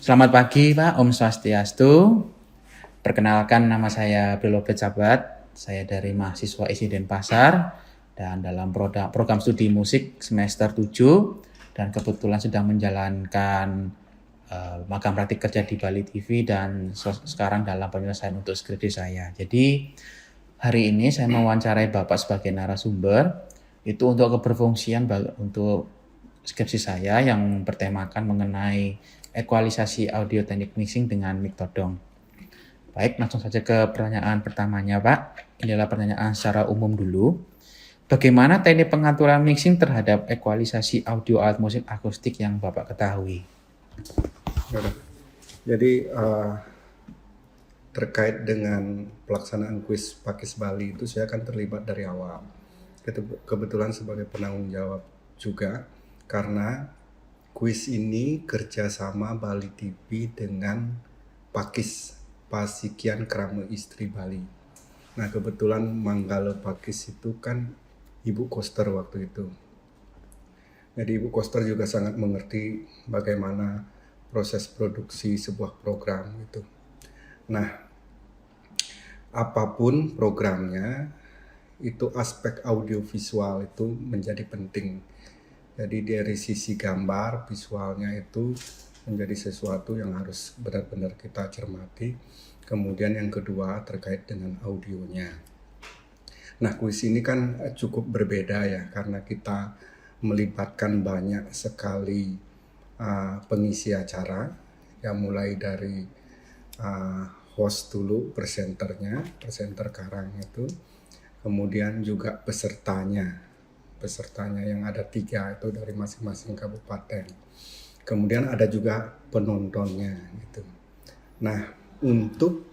Selamat pagi Pak, Om Swastiastu. Perkenalkan nama saya Belo Becabat. Saya dari mahasiswa ISI Denpasar dan dalam program studi musik semester 7 dan kebetulan sedang menjalankan magang praktik kerja di Bali TV dan sekarang dalam penyelesaian untuk skripsi saya. Jadi hari ini saya mewawancarai Bapak sebagai narasumber itu untuk keberfungsian untuk skripsi saya yang bertemakan mengenai ekualisasi audio teknik mixing dengan mic todong. Baik, langsung saja ke pertanyaan pertamanya, Pak. Ini adalah pertanyaan secara umum dulu. Bagaimana teknik pengaturan mixing terhadap ekualisasi audio alat musik akustik yang Bapak ketahui? Jadi terkait dengan pelaksanaan kuis Pakis Bali itu saya akan terlibat dari awal. Kebetulan sebagai penanggung jawab juga karena kuis ini kerjasama Bali TV dengan Pakis Pasikian Krama Istri Bali. Nah kebetulan Manggala Pakis itu kan Ibu Koster waktu itu. Jadi Ibu Koster juga sangat mengerti bagaimana proses produksi sebuah program itu. Nah, apapun programnya, itu aspek audiovisual itu menjadi penting. Jadi dari sisi gambar, visualnya itu menjadi sesuatu yang harus benar-benar kita cermati. Kemudian yang kedua terkait dengan audionya. Nah, kuis ini kan cukup berbeda ya, karena kita melibatkan banyak sekali pengisi acara, yang mulai dari host dulu, presenter Karang itu, kemudian juga pesertanya yang ada 3 itu dari masing-masing kabupaten. Kemudian ada juga penontonnya gitu. Nah, untuk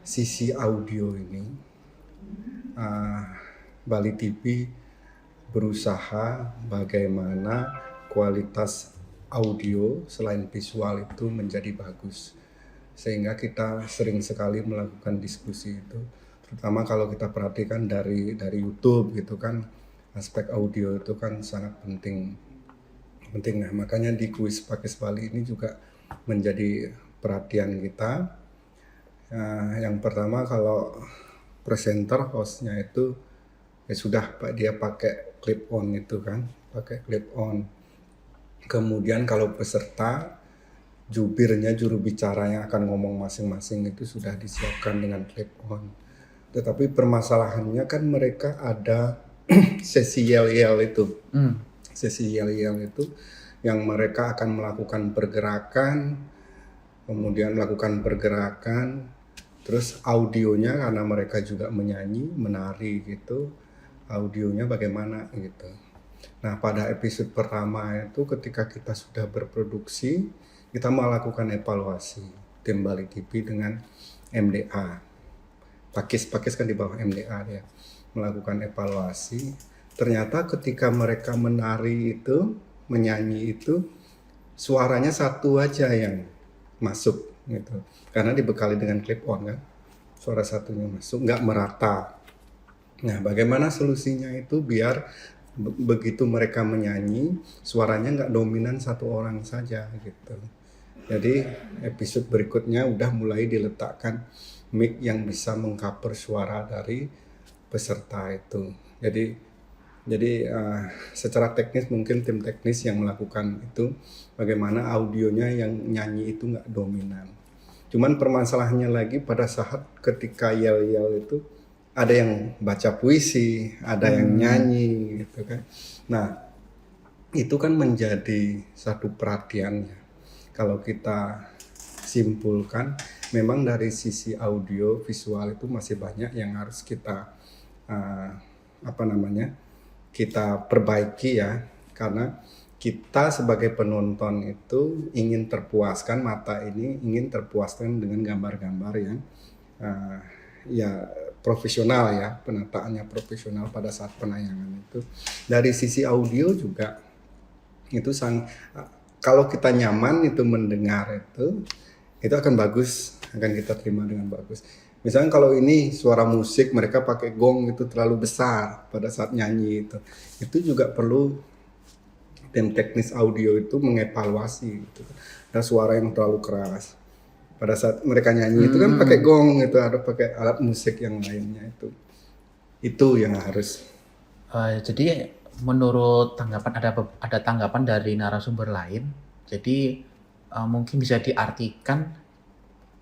sisi audio ini, Bali TV berusaha bagaimana kualitas audio selain visual itu menjadi bagus. Sehingga kita sering sekali melakukan diskusi itu. Terutama kalau kita perhatikan dari YouTube gitu kan, aspek audio itu kan sangat penting. Nah, makanya di kuis Pakis Bali ini juga menjadi perhatian kita. Yang pertama kalau presenter hostnya itu ya sudah Pak, dia pakai clip on itu kan, pakai clip on. Kemudian kalau peserta, jubirnya, juru bicara yang akan ngomong masing-masing itu sudah disiapkan dengan clip on. Tetapi permasalahannya kan mereka ada sesi yel-yel itu. Sesi yel-yel itu yang mereka akan melakukan pergerakan, kemudian melakukan pergerakan, terus audionya karena mereka juga menyanyi, menari gitu, audionya bagaimana gitu. Nah pada episode pertama itu ketika kita sudah berproduksi, kita melakukan evaluasi tim Bali TV dengan MDA. Pakis kan di bawah MDA ya, melakukan evaluasi. Ternyata ketika mereka menari itu, menyanyi itu, suaranya satu aja yang masuk gitu. Karena dibekali dengan clip on kan, suara satunya masuk, nggak merata. Nah, bagaimana solusinya itu biar begitu mereka menyanyi, suaranya nggak dominan satu orang saja gitu. Jadi episode berikutnya udah mulai diletakkan mic yang bisa mengcover suara dari peserta itu. Jadi secara teknis mungkin tim teknis yang melakukan itu bagaimana audionya yang nyanyi itu nggak dominan. Cuman permasalahannya lagi pada saat ketika yel-yel itu ada yang baca puisi, ada yang nyanyi gitu kan. Nah, itu kan menjadi satu perhatiannya. Kalau kita simpulkan, memang dari sisi audio visual itu masih banyak yang harus kita kita perbaiki ya, karena kita sebagai penonton itu ingin terpuaskan, mata ini ingin terpuaskan dengan gambar-gambar yang ya profesional ya, penataannya profesional pada saat penayangan itu. Dari sisi audio juga itu kalau kita nyaman itu mendengar itu akan bagus, akan kita terima dengan bagus. Misalnya kalau ini suara musik mereka pakai gong itu terlalu besar pada saat nyanyi itu juga perlu tim teknis audio itu mengevaluasi gitu. ada suara yang terlalu keras. Pada saat mereka nyanyi itu kan pakai gong gitu, ada pakai alat musik yang lainnya itu yang harus. Jadi menurut tanggapan ada tanggapan dari narasumber lain. Jadi mungkin bisa diartikan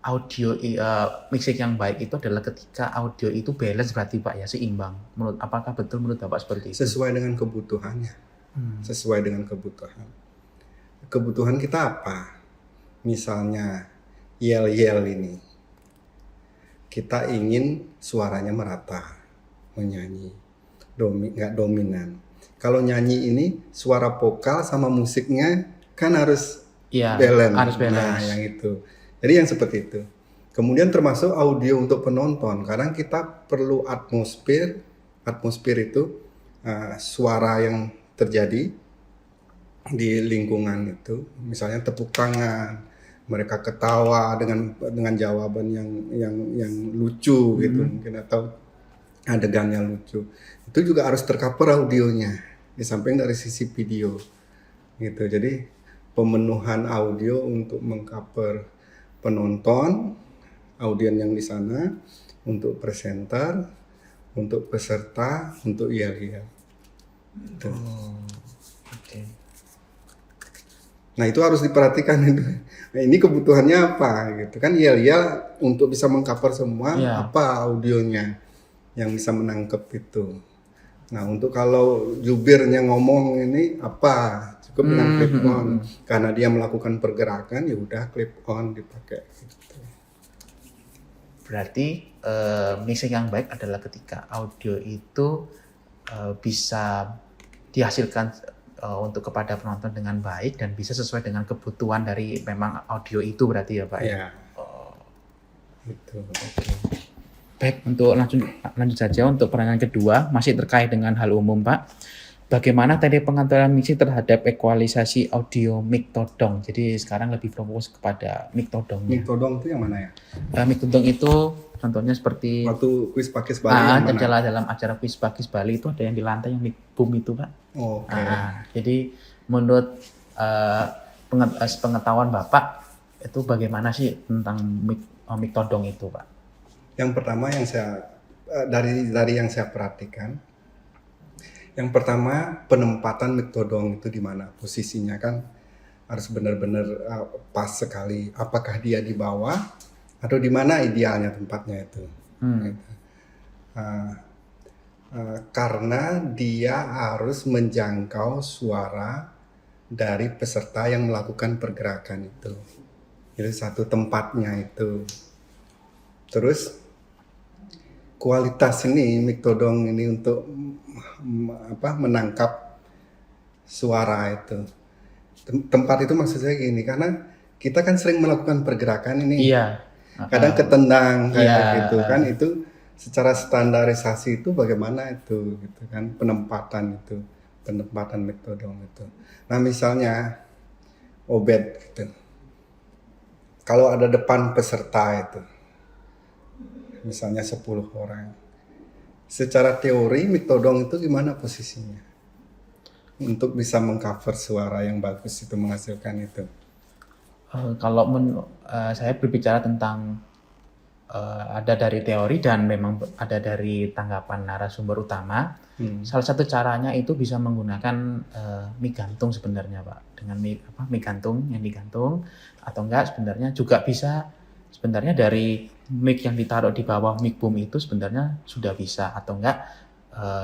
audio mixing yang baik itu adalah ketika audio itu balance berarti Pak ya, seimbang. Apakah betul menurut Bapak seperti itu? Sesuai dengan kebutuhannya. Sesuai dengan kebutuhan. Kebutuhan kita apa? Misalnya yel-yel ini. Kita ingin suaranya merata menyanyi. Nggak dominan. Kalau nyanyi ini suara vokal sama musiknya kan harus balance. Harus balance. Nah, yang itu. Jadi yang seperti itu. Kemudian termasuk audio untuk penonton. Kadang kita perlu atmosfer. Atmosfer itu suara yang terjadi di lingkungan itu. Misalnya tepuk tangan, mereka ketawa dengan jawaban yang lucu gitu mungkin, atau adegannya lucu. Itu juga harus tercover audionya di samping dari sisi video gitu. Jadi pemenuhan audio untuk mengcover penonton, audien yang di sana, untuk presenter, untuk peserta, untuk yel-yel. Gitu. Okay. Nah itu harus diperhatikan itu. Nah, ini kebutuhannya apa gitu kan, yel-yel untuk bisa mengcover semua, apa audionya yang bisa menangkap itu. Nah untuk kalau jubirnya ngomong ini apa, cukup dengan clip on, karena dia melakukan pergerakan ya udah clip on dipakai gitu. Berarti mixing yang baik adalah ketika audio itu bisa dihasilkan untuk kepada penonton dengan baik dan bisa sesuai dengan kebutuhan dari memang audio itu berarti ya Pak ya. Gitu. Okay. Baik, untuk lanjut saja untuk pertanyaan kedua, masih terkait dengan hal umum Pak. Bagaimana teknik pengaturan mixing terhadap ekualisasi audio mic todong? Jadi sekarang lebih fokus kepada mic todongnya. Mic todong itu yang mana ya? Mic todong itu contohnya seperti waktu Kuis Pakis Bali dalam acara Kuis Pakis Bali itu ada yang di lantai yang mic boom itu Pak. Okay. Jadi menurut pengetahuan Bapak itu bagaimana sih tentang mic todong itu Pak? Yang pertama yang saya dari yang saya perhatikan, yang pertama penempatan mic todong itu di mana posisinya kan harus benar-benar pas sekali. Apakah dia di bawah atau di mana idealnya tempatnya itu? Karena dia harus menjangkau suara dari peserta yang melakukan pergerakan itu. Itu satu tempatnya itu. Terus kualitas ini mic todong ini untuk menangkap suara itu. Tempat itu maksud saya gini, karena kita kan sering melakukan pergerakan ini. Kadang ketendang kayak gitu kan, itu secara standarisasi itu bagaimana itu gitu kan, penempatan mic todong itu. Nah, misalnya obet gitu. Kalau ada depan peserta itu misalnya 10 orang. Secara teori mic todong itu gimana posisinya? Untuk bisa mengcover suara yang bagus itu, menghasilkan itu. Kalau saya berbicara tentang ada dari teori dan memang ada dari tanggapan narasumber utama. Salah satu caranya itu bisa menggunakan mic gantung sebenarnya Pak. Dengan mic gantung yang digantung, atau enggak sebenarnya juga bisa sebenarnya dari mic yang ditaruh di bawah mic boom itu sebenarnya sudah bisa, atau enggak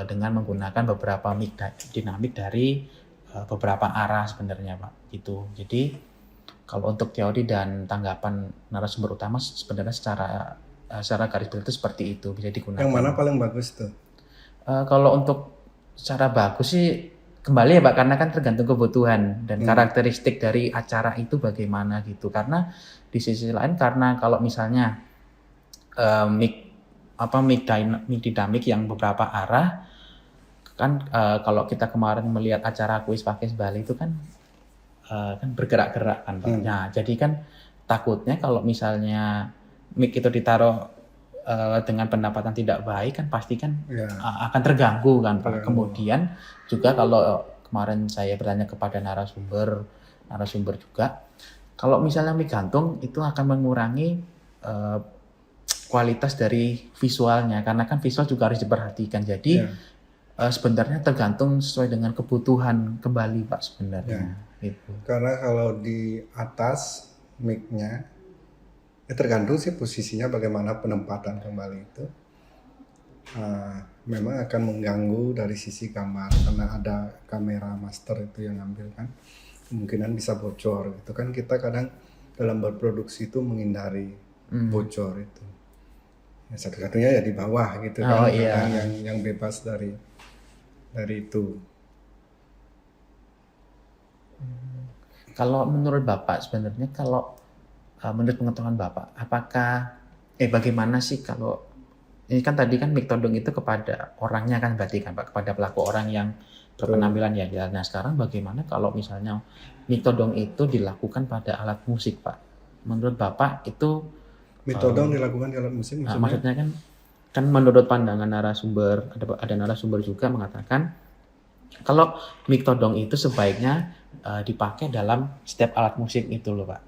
dengan menggunakan beberapa mic dinamik dari beberapa arah sebenarnya Pak gitu. Jadi kalau untuk teori dan tanggapan narasumber utama sebenarnya secara garis besar itu seperti itu, bisa digunakan. Yang mana paling bagus tuh? Kalau untuk secara bagus sih kembali ya Pak, karena kan tergantung kebutuhan dan karakteristik dari acara itu bagaimana gitu. Karena di sisi lain, karena kalau misalnya mic dinamik yang beberapa arah kan, kalau kita kemarin melihat acara Kuis Pakis Bali itu kan bergerak-gerak kan Pak. Nah, jadi kan takutnya kalau misalnya mic itu ditaruh dengan pendapatan tidak baik kan pasti kan akan terganggu kan Pak. Kemudian juga kalau kemarin saya bertanya kepada narasumber juga, Kalau misalnya mic gantung itu akan mengurangi eh, kualitas dari visualnya, karena kan visual juga harus diperhatikan. Jadi Ya, sebenarnya tergantung sesuai dengan kebutuhan kembali Pak ya. sebenarnya. Gitu. Karena kalau di atas mic-nya, tergantung sih posisinya bagaimana penempatan kembali itu. Memang akan mengganggu dari sisi gambar karena ada kamera master itu yang ngambil kan, kemungkinan bisa bocor itu kan. Kita kadang dalam berproduksi itu menghindari bocor itu. Ya, satu-satunya ya di bawah gitu kan, Oh iya. kadang yang bebas dari itu. Kalau menurut Bapak sebenarnya, kalau menurut pengetahuan Bapak, apakah bagaimana sih kalau ini kan tadi kan mic todong itu kepada orangnya kan, berarti kan Pak, kepada pelaku orang yang berpenampilan ya. Nah sekarang bagaimana kalau misalnya mic todong itu dilakukan pada alat musik Pak? Menurut Bapak itu Metode yang dilakukan di alat musik maksudnya? maksudnya kan menurut pandangan narasumber, ada narasumber juga mengatakan kalau mic todong itu sebaiknya dipakai dalam setiap alat musik itu loh Pak.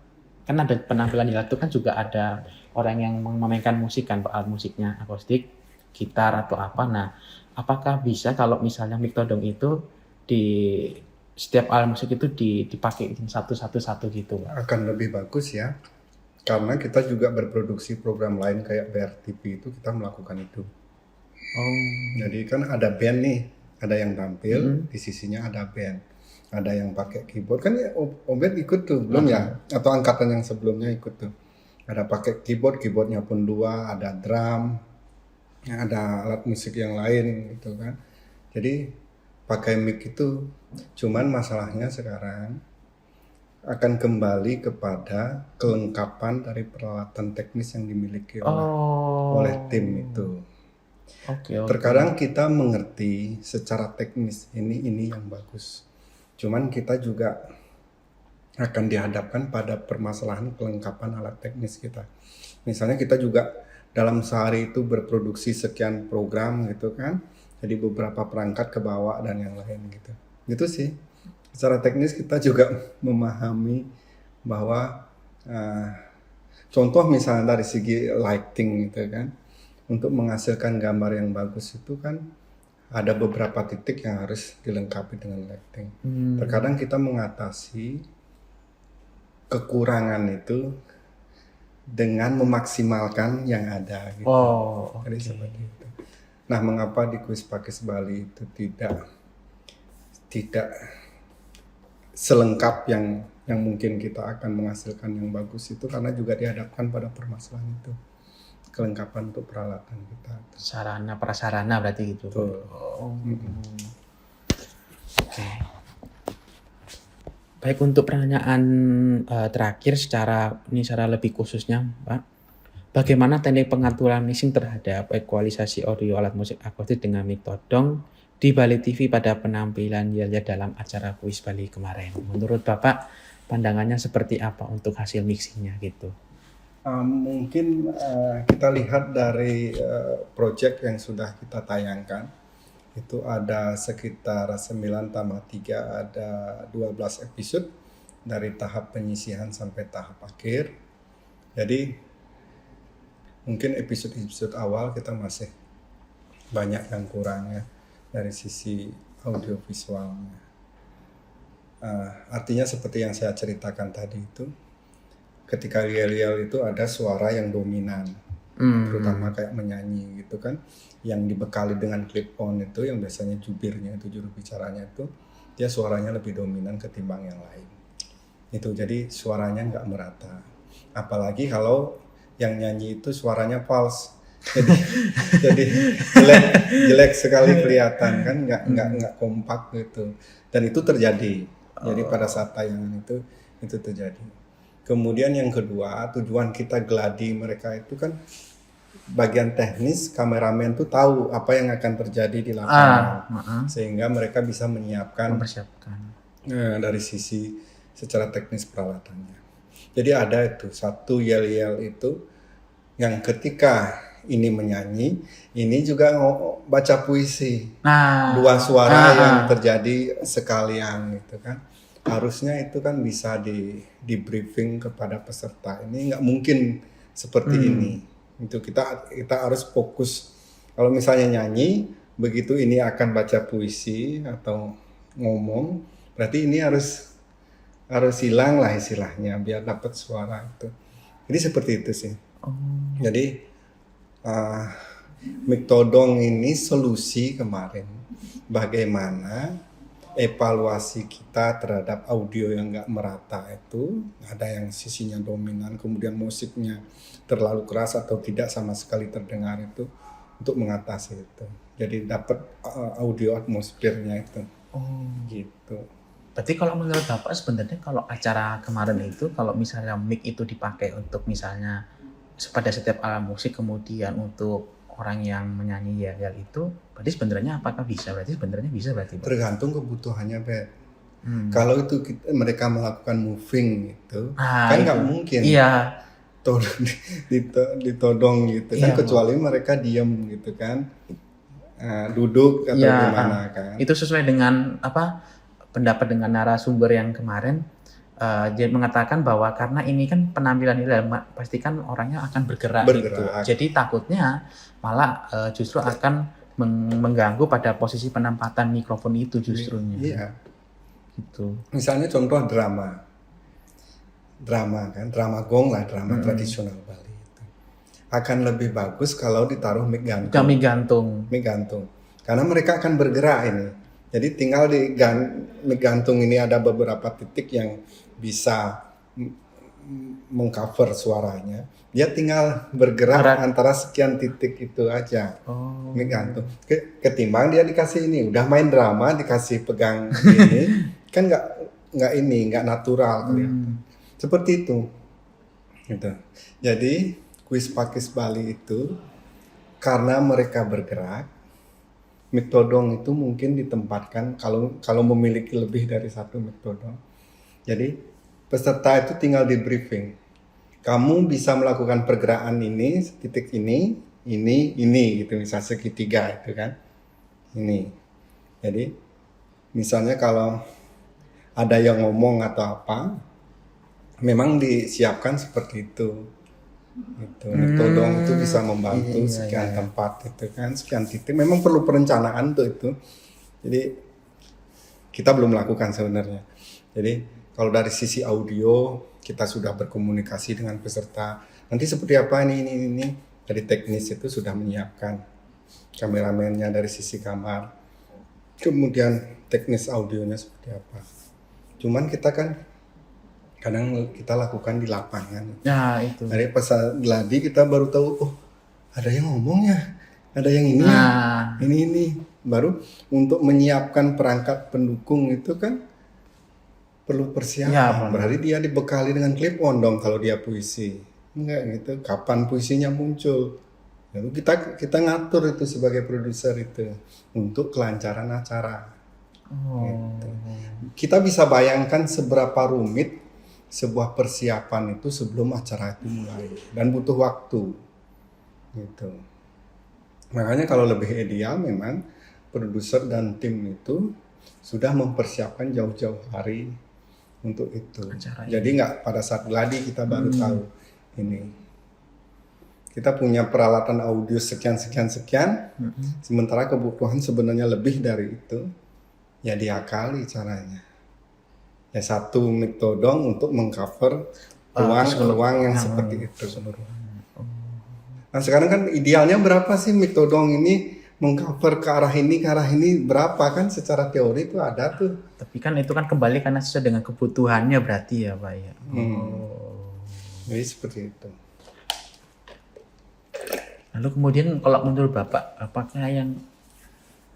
Kan ada penampilan di itu kan juga ada orang yang memainkan musik kan Pak, alat musiknya akustik, gitar atau apa. Nah, apakah bisa kalau misalnya mic todong itu di setiap alat musik itu dipakai satu gitu Pak? Akan lebih bagus ya, karena kita juga berproduksi program lain kayak BRTP itu kita melakukan itu. Oh. Jadi kan ada band nih, ada yang tampil di sisinya ada band, ada yang pakai keyboard kan ya, Obed ikut tuh belum ya, atau angkatan yang sebelumnya ikut tuh, ada pakai keyboardnya pun 2, ada drum, ada alat musik yang lain gitu kan. Jadi pakai mic itu, cuman masalahnya sekarang akan kembali kepada kelengkapan dari peralatan teknis yang dimiliki oleh tim itu. Oke. Terkadang kita mengerti secara teknis ini yang bagus. Cuman kita juga akan dihadapkan pada permasalahan kelengkapan alat teknis kita. Misalnya kita juga dalam sehari itu berproduksi sekian program gitu kan. Jadi beberapa perangkat kebawa dan yang lain gitu. Gitu sih. Secara teknis kita juga memahami bahwa contoh misalnya dari segi lighting gitu kan. Untuk menghasilkan gambar yang bagus itu kan ada beberapa titik yang harus dilengkapi dengan lighting. Terkadang kita mengatasi kekurangan itu dengan memaksimalkan yang ada gitu. Jadi seperti itu. Nah, mengapa di Kuis Pakis Bali itu tidak selengkap yang mungkin kita akan menghasilkan yang bagus itu, karena juga dihadapkan pada permasalahan itu. Kelengkapan untuk peralatan kita. Sarana prasarana berarti gitu. Betul. Oke. Baik, untuk pertanyaan terakhir secara lebih khususnya Pak, bagaimana teknik pengaturan mixing terhadap ekualisasi audio alat musik akustik dengan mic todong di Bali TV pada penampilan Yelya dalam acara Kuis Bali kemarin? Menurut Bapak pandangannya seperti apa untuk hasil mixingnya gitu? Mungkin kita lihat dari project yang sudah kita tayangkan, itu ada sekitar 9 tambah 3, ada 12 episode dari tahap penyisihan sampai tahap akhir. Jadi mungkin episode awal kita masih banyak yang kurang ya dari sisi audiovisualnya. Artinya seperti yang saya ceritakan tadi itu, ketika yel-yel itu ada suara yang dominan, terutama kayak menyanyi gitu kan, yang dibekali dengan clip on itu, yang biasanya jubirnya itu, juru bicaranya itu, dia suaranya lebih dominan ketimbang yang lain. Itu jadi suaranya nggak merata. Apalagi kalau yang nyanyi itu suaranya false, jadi jelek sekali kelihatan kan, nggak kompak gitu. Dan itu terjadi. Jadi pada saat tayangan itu terjadi. Kemudian yang kedua, tujuan kita geladi mereka itu kan bagian teknis, kameramen tuh tahu apa yang akan terjadi di lapangan, sehingga mereka bisa mempersiapkan dari sisi secara teknis peralatannya. Jadi ada itu satu yel-yel itu yang ketika ini menyanyi, ini juga baca puisi, dua suara yang terjadi sekalian gitu kan. harusnya itu kan bisa di briefing kepada peserta. Ini nggak mungkin seperti ini. Itu kita harus fokus. Kalau misalnya nyanyi, begitu ini akan baca puisi atau ngomong, berarti ini harus hilang lah istilahnya biar dapat suara itu. Jadi seperti itu sih. Jadi Mic Todong ini solusi kemarin bagaimana evaluasi kita terhadap audio yang nggak merata itu, ada yang sisinya dominan, kemudian musiknya terlalu keras atau tidak sama sekali terdengar itu, untuk mengatasi itu. Jadi dapat audio atmosfernya itu. Gitu. Berarti kalau menurut Bapak sebenarnya kalau acara kemarin itu, kalau misalnya mic itu dipakai untuk misalnya pada setiap alat musik, kemudian untuk orang yang menyanyi yel-yel itu, berarti sebenarnya apakah bisa? Berarti sebenarnya bisa berarti Pak? Tergantung kebutuhannya, Bet. Kalau itu mereka melakukan moving itu, kan nggak mungkin Iya. ditodong gitu kan, Iya, kecuali mereka diam gitu kan, duduk atau Iya, gimana kan. itu sesuai dengan pendapat dengan narasumber yang kemarin. Dia mengatakan bahwa karena ini kan penampilan ini pastikan orangnya akan bergerak. Gitu. Jadi takutnya malah justru akan mengganggu pada posisi penempatan mikrofon itu justrunya. Iya. Gitu. Misalnya contoh drama kan, drama gong lah, drama tradisional Bali itu akan lebih bagus kalau ditaruh mic gantung. Mic gantung. Karena mereka akan bergerak ini. Jadi tinggal di mic gantung ini ada beberapa titik yang bisa mengcover suaranya. Dia tinggal bergerak antara sekian titik itu aja. Mic gantung. Ketimbang dia dikasih ini, udah main drama dikasih pegang ini, kan nggak natural kelihatan. Seperti itu. Gitu. Jadi kuis pakis Bali itu karena mereka bergerak, mic todong itu mungkin ditempatkan kalau memiliki lebih dari satu mic todong. Jadi peserta itu tinggal di briefing. Kamu bisa melakukan pergerakan ini, titik ini gitu, misalnya segitiga itu kan. Ini. Jadi misalnya kalau ada yang ngomong atau apa, memang disiapkan seperti itu. Mic todong itu bisa membantu sekian tempat itu kan, sekian titik. Memang perlu perencanaan tuh itu. Jadi kita belum melakukan sebenarnya. Jadi kalau dari sisi audio kita sudah berkomunikasi dengan peserta. Nanti seperti apa ini. Dari teknis itu sudah menyiapkan kameramennya dari sisi kamar. Kemudian teknis audionya seperti apa. Cuman kita kan kadang kita lakukan di lapangan. Nah, itu. Dari pas gladi kita baru tahu, oh ada yang ngomong ya, ada yang ini ya, ini. Baru untuk menyiapkan perangkat pendukung itu kan perlu persiapan. Ya, berarti dia dibekali dengan clip on dong kalau dia puisi. Enggak gitu, kapan puisinya muncul. Lalu kita ngatur itu sebagai produser itu untuk kelancaran acara. Gitu. Kita bisa bayangkan seberapa rumit sebuah persiapan itu sebelum acara itu mulai dan butuh waktu. Gitu. Makanya kalau lebih ideal memang produser dan tim itu sudah mempersiapkan jauh-jauh hari untuk itu. Jadi nggak pada saat gladi kita baru tahu ini. Kita punya peralatan audio sekian, sementara kebutuhan sebenarnya lebih dari itu. Ya diakali caranya. Ya satu mic todong untuk mengcover ruang yang seperti itu. Nah sekarang kan idealnya berapa sih mic todong ini mengcover ke arah ini berapa kan secara teori itu ada tuh. Tapi kan itu kan kembali karena sesuai dengan kebutuhannya berarti ya Pak ya. Jadi seperti itu. Lalu kemudian kalau menurut Bapak, apakah yang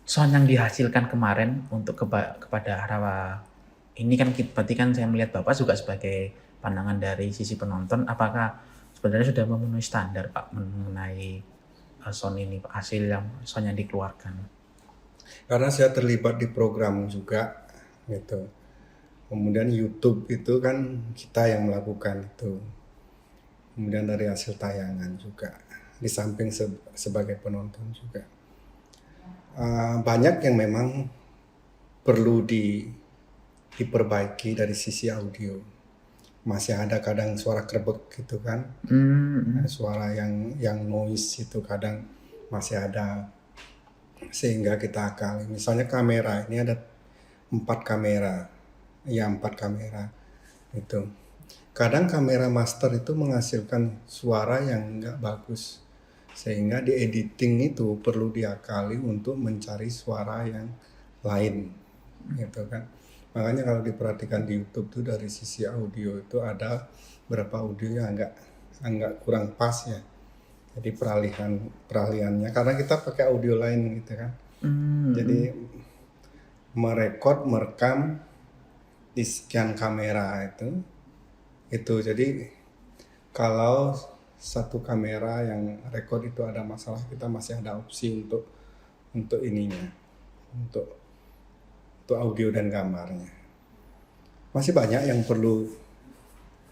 sound yang dihasilkan kemarin untuk kepada arah ini kan berarti kan saya melihat Bapak juga sebagai pandangan dari sisi penonton, apakah sebenarnya sudah memenuhi standar Pak mengenai sound ini, hasil sound yang dikeluarkan? Karena saya terlibat di program juga gitu. Kemudian YouTube itu kan kita yang melakukan itu. Kemudian dari hasil tayangan juga, di samping sebagai penonton juga. Banyak yang memang perlu diperbaiki dari sisi audio. Masih ada kadang suara kerebek gitu kan, suara yang noise itu kadang masih ada, sehingga kita akali. Misalnya kamera ini ada 4 kamera, ya 4 kamera itu. Kadang kamera master itu menghasilkan suara yang nggak bagus, sehingga di editing itu perlu diakali untuk mencari suara yang lain, gitu kan. Makanya kalau diperhatikan di YouTube tuh dari sisi audio itu ada beberapa audio yang agak kurang pas ya. Jadi peralihannya karena kita pakai audio lain gitu kan. Jadi merekam di sekian kamera itu jadi kalau satu kamera yang record itu ada masalah, kita masih ada opsi untuk ininya, untuk audio dan gambarnya. Masih banyak yang perlu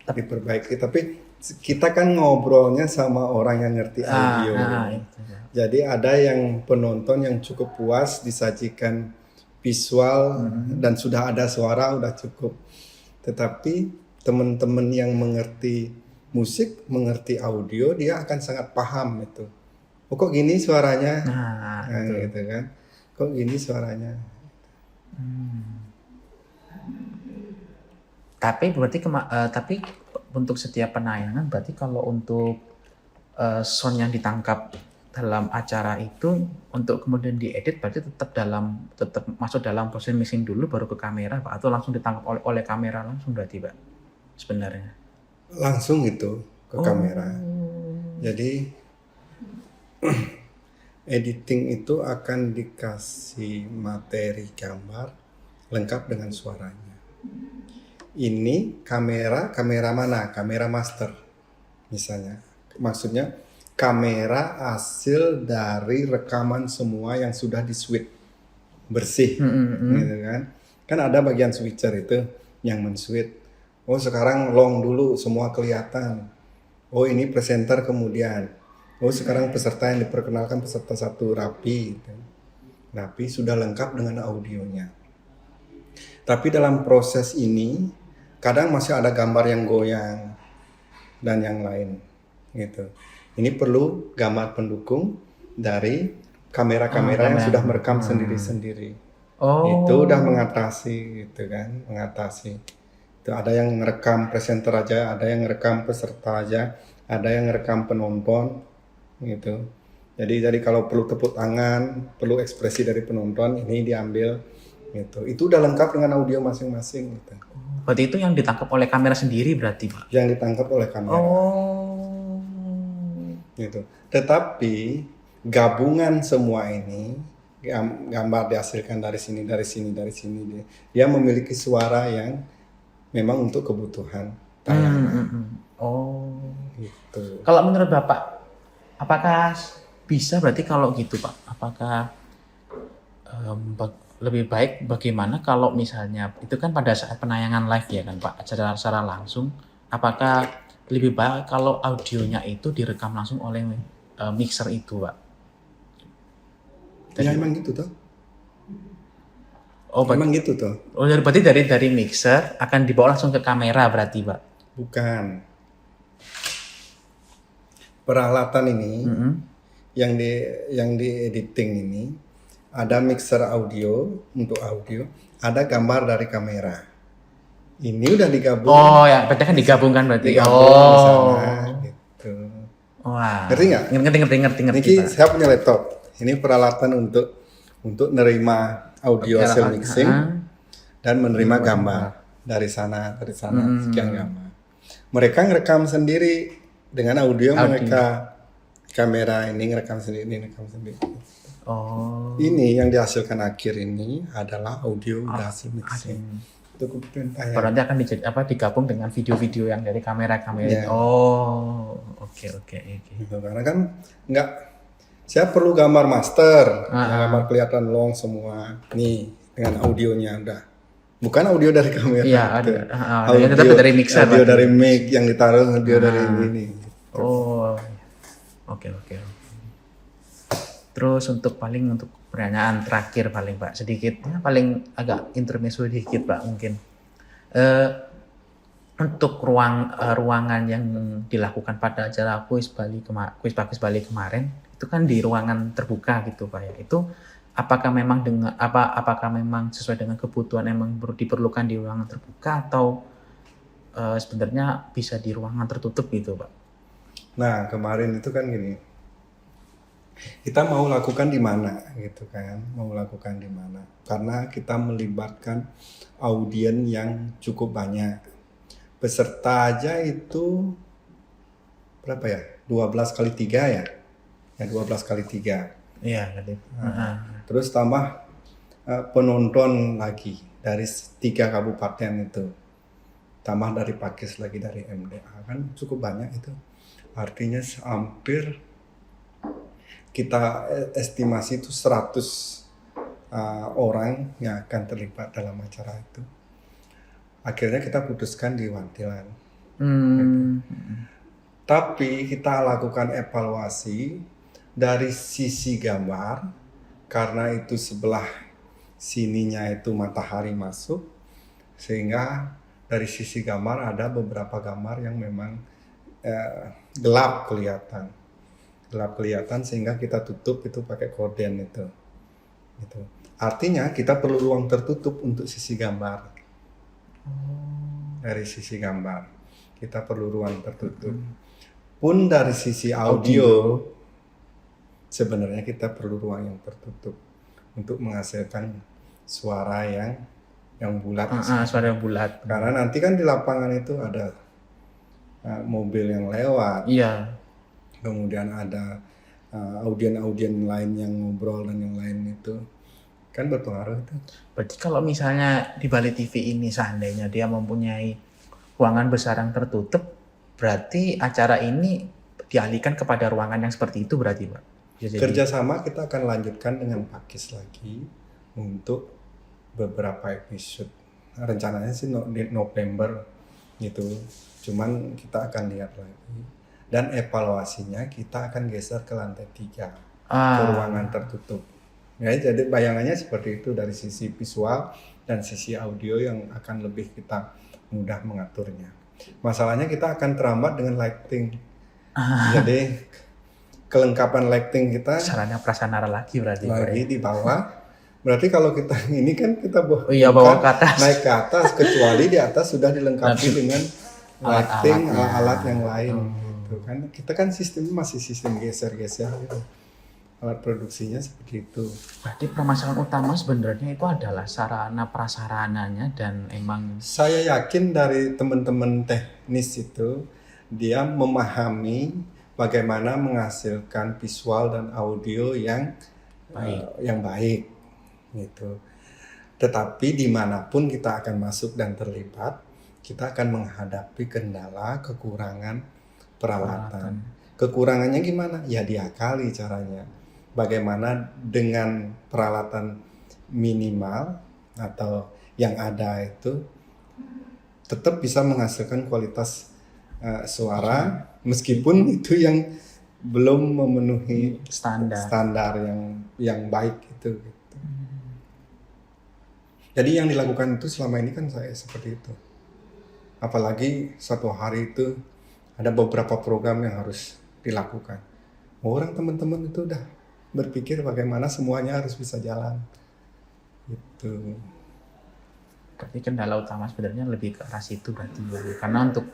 diperbaiki, tapi kita kan ngobrolnya sama orang yang ngerti audio. Jadi ada yang penonton yang cukup puas disajikan visual dan sudah ada suara udah cukup. Tetapi teman-teman yang mengerti musik, mengerti audio, dia akan sangat paham itu. Oh, kok gini suaranya? Gitu kan. Kok gini suaranya? Tapi berarti tapi untuk setiap penayangan berarti kalau untuk sound yang ditangkap dalam acara itu untuk kemudian diedit berarti tetap masuk dalam proses mixing dulu baru ke kamera Pak, atau langsung ditangkap oleh kamera langsung berarti Pak sebenarnya? Langsung itu ke kamera. Jadi editing itu akan dikasih materi gambar lengkap dengan suaranya. Ini kamera mana? Kamera master misalnya. Maksudnya kamera hasil dari rekaman semua yang sudah di switch bersih, gitu kan? Kan ada bagian switcher itu yang men-switch. Oh, sekarang long dulu semua kelihatan. Oh, ini presenter kemudian. Oh, sekarang peserta yang diperkenalkan peserta 1 rapi. Rapi sudah lengkap dengan audionya. Tapi dalam proses ini kadang masih ada gambar yang goyang dan yang lain gitu. Ini perlu gambar pendukung dari kamera-kamera yang sudah merekam sendiri-sendiri. Itu udah mengatasi gitu kan, Itu ada yang ngerekam presenter aja, ada yang ngerekam peserta aja, ada yang ngerekam penonton gitu. Jadi kalau perlu tepuk tangan, perlu ekspresi dari penonton, ini diambil gitu. Itu udah lengkap dengan audio masing-masing gitu. Berarti itu yang ditangkap oleh kamera sendiri berarti Pak? Yang ditangkap oleh kamera. Gitu. Tetapi gabungan semua ini, gambar dihasilkan dari sini, dia memiliki suara yang memang untuk kebutuhan tayangan. Gitu. Kalau menurut Bapak, apakah bisa berarti kalau gitu Pak? Apakah lebih baik bagaimana kalau misalnya itu kan pada saat penayangan live ya kan Pak, secara langsung, apakah lebih baik kalau audionya itu direkam langsung oleh mixer itu Pak? Ya emang gitu toh. Oh, emang gitu toh. Oh, berarti dari mixer akan dibawa langsung ke kamera berarti Pak? Bukan. Peralatan ini yang di editing ini ada mixer audio untuk audio, ada gambar dari kamera. Ini udah digabung. Oh ya, berarti kan digabungkan berarti. Digabung sana, gitu. Wah. Ngerti nggak? Ngerti. Ini saya punya laptop. Ini peralatan untuk nerima audio hasil mixing dan menerima gambar dari sana sekian gambar. Mereka ngerekam sendiri dengan audio. Mereka kamera ini ngerekam sendiri. Ini yang dihasilkan akhir ini adalah audio hasil mixing. Itu kebutuhan tayangan. Berarti akan digabung dengan video-video yang dari kamera. Yeah. Oke. Karena kan saya perlu gambar master, gambar kelihatan long semua. Nih dengan audionya udah. Bukan audio dari kamera. Iya, audio dari mixer. Audio dari mic yang ditaruh, audio dari ini. Oke. Terus untuk pertanyaan terakhir paling Pak, sedikit paling agak intermezzo sedikit Pak mungkin. Eh, untuk ruangan yang dilakukan pada acara kuis Bagus Bali kemarin itu kan di ruangan terbuka gitu Pak ya. Itu apakah memang apakah memang sesuai dengan kebutuhan emang diperlukan di ruangan terbuka atau sebenarnya bisa di ruangan tertutup gitu Pak? Nah, kemarin itu kan gini, kita mau lakukan di mana gitu kan, mau lakukan di mana. Karena kita melibatkan audien yang cukup banyak. Peserta aja itu berapa ya? 12 kali 3 ya? Ya 12 kali 3. Iya, gitu. Terus tambah penonton lagi dari 3 kabupaten itu. Tambah dari Pakis lagi dari MDA, kan cukup banyak itu. Artinya hampir kita estimasi itu 100 orang yang akan terlibat dalam acara itu. Akhirnya kita putuskan di Wantilan. Tapi kita lakukan evaluasi dari sisi gambar, karena itu sebelah sininya itu matahari masuk, sehingga dari sisi gambar ada beberapa gambar yang memang gelap kelihatan sehingga kita tutup itu pakai korden itu. Gitu. Artinya kita perlu ruang tertutup untuk sisi gambar. Dari sisi gambar kita perlu ruang tertutup. Pun dari sisi audio sebenarnya kita perlu ruang yang tertutup untuk menghasilkan suara yang bulat. Suara yang bulat. Karena nanti kan di lapangan itu ada mobil yang lewat. Iya. Kemudian ada audien lain yang ngobrol dan yang lain itu kan berpengaruh itu. Berarti kalau misalnya di Bali TV ini seandainya dia mempunyai ruangan besar yang tertutup, berarti acara ini dialihkan kepada ruangan yang seperti itu berarti Pak? Kerjasama kita akan lanjutkan dengan Pakis lagi untuk beberapa episode. Rencananya sih November gitu. Cuman kita akan lihat lagi. Dan evaluasinya kita akan geser ke lantai 3 ke ruangan tertutup. Ya, jadi bayangannya seperti itu dari sisi visual dan sisi audio yang akan lebih kita mudah mengaturnya. Masalahnya kita akan terhambat dengan lighting. Jadi kelengkapan lighting kita sarana prasarana lagi berarti di bawah. Berarti kalau kita ini kan kita bawa ke atas. Naik ke atas, kecuali di atas sudah dilengkapi dengan lighting alat yang lain. Gitu kan. Kita kan sistemnya masih sistem geser-geser gitu. Alat produksinya seperti itu. Berarti permasalahan utama sebenarnya itu adalah sarana prasarananya dan emang saya yakin dari teman-teman teknis itu dia memahami bagaimana menghasilkan visual dan audio yang baik gitu. Tetapi dimanapun kita akan masuk dan terlibat, kita akan menghadapi kendala kekurangan peralatan. Kekurangannya gimana? Ya diakali caranya. Bagaimana dengan peralatan minimal atau yang ada itu tetap bisa menghasilkan kualitas suara meskipun itu yang belum memenuhi standar yang baik itu. Gitu. Jadi yang dilakukan itu selama ini kan saya seperti itu. Apalagi satu hari itu ada beberapa program yang harus dilakukan. Orang teman-teman itu udah berpikir bagaimana semuanya harus bisa jalan. Gitu. Tapi kendala utama sebenarnya lebih ke arah situ berarti. Karena untuk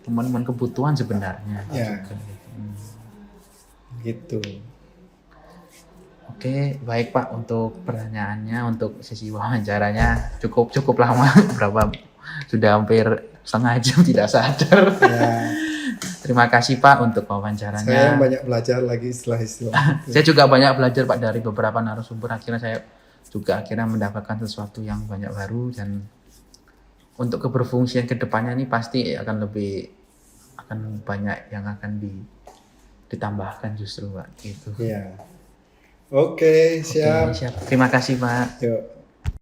teman-teman kebutuhan sebenarnya. Ya. Gitu. Oke, baik Pak, untuk pertanyaannya, untuk sesi wawancaranya cukup lama, sudah hampir setengah jam tidak sadar. Ya. Terima kasih Pak untuk wawancaranya. Saya banyak belajar lagi istilah-istilah. Saya juga banyak belajar Pak dari beberapa narasumber. Akhirnya saya juga mendapatkan sesuatu yang banyak baru, dan untuk keberfungsian kedepannya ini pasti akan banyak yang akan ditambahkan justru Pak. Gitu. Iya. Oke, siap. Terima kasih Pak. Yuk.